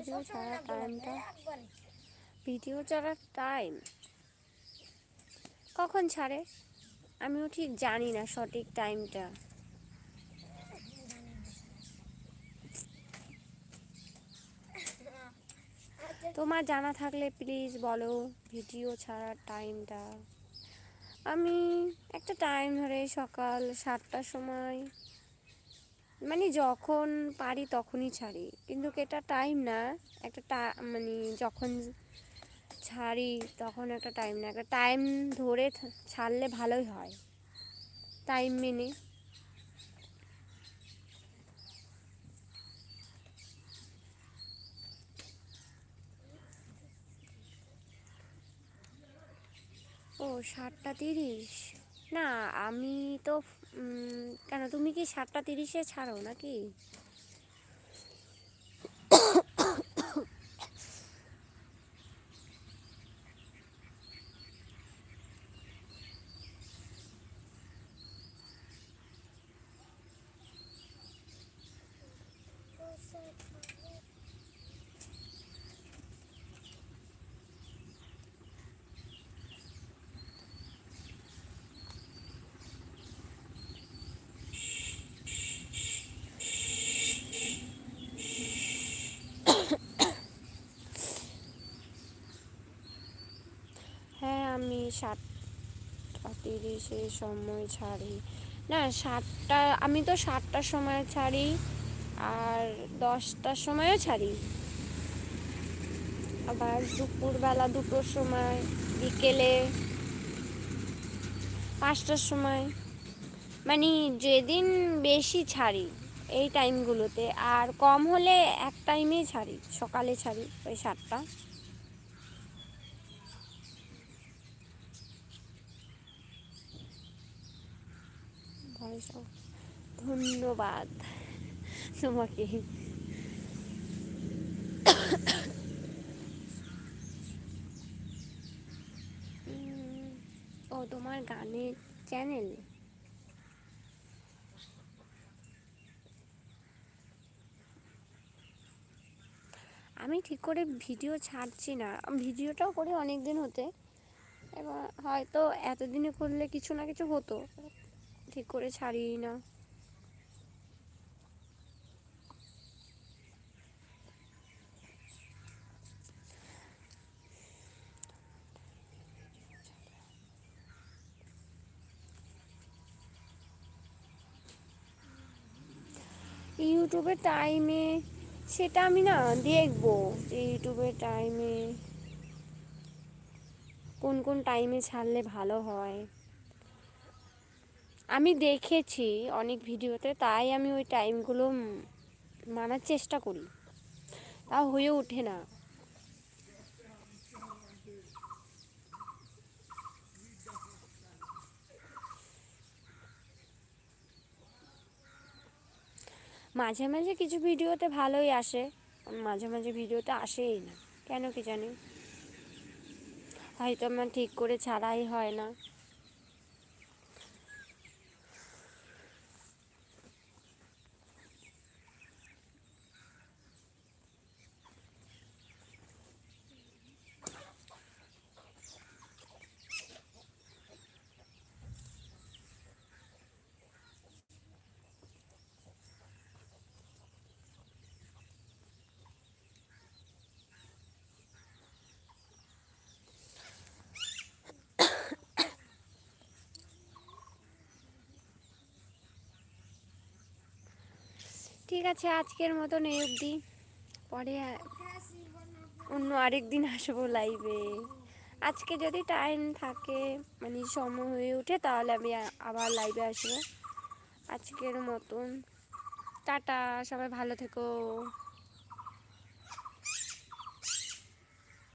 Video ছাড়ার টাইমটা, video ছাড়ার টাইম কখন ছাড়ে আমিও ঠিক জানি না সঠিক টাইমটা। তোমার জানা থাকলে প্লিজ বলো ভিডিও ছাড়ার টাইমটা। আমি একটা টাইম ধরে সকাল 7টার সময়, মানে যখন পারি তখনই ছাড়ি, কিন্তু এটা টাইম না, একটা মানে যখন ছাড়ি তখন একটা টাইম না, একটা টাইম ধরে ছাড়লে ভালোই হয়, টাইম মেনে। ও 7টা 30, না আমি তো কেন তুমি কি 7টা 30-এ ছাড়ো নাকি? হ্যাঁ আমি 7টা 30-এ সময় ছাড়ি। না 7টা, আমি তো 7টার সময় ছাড়ি, আর 10টার সময়ও ছাড়ি, আবার দুপুরবেলা 2টোর সময়, বিকেলে 5টার সময়, মানে যেদিন বেশি ছাড়ি এই টাইমগুলোতে, আর কম হলে এক টাইমেই ছাড়ি, সকালে ছাড়ি ওই 7টা। ধন্যবাদ তোমাকে। ও তোমার গানের চ্যানেল? আমি ঠিক করে ভিডিও ছাড়ছি না, ভিডিওটাও করি অনেক দিন হতে, এবার হয়তো এতদিনে করলে কিছু না কিছু হতো, ঠিক করে ছাড়ি না। ইউটিউবের টাইমে সেটা আমি না দেখবো, যে ইউটিউবের টাইমে কোন কোন টাইমে ছাড়লে ভালো হয়। আমি দেখেছি অনেক ভিডিওতে, তাই আমি ওই টাইমগুলো মানার চেষ্টা করি, তাও হয়ে ওঠে না। মাঝে মাঝে কিছু ভিডিওতে ভালোই আসে, মাঝে মাঝে ভিডিওতে আসেই না, কেন কি জানি, হয়তো আমার ঠিক করে ছাড়াই হয় না। ঠিক আছে, আজকের মতন এই অবধি, পরে অন্য আরেক দিন আসবো লাইভে। আজকে যদি টাইম থাকে, মানে সময় হয়ে ওঠে, তাহলে আমি আবার লাইভে আসবো। আজকের মতন টাটা, সবাই ভালো থেকো।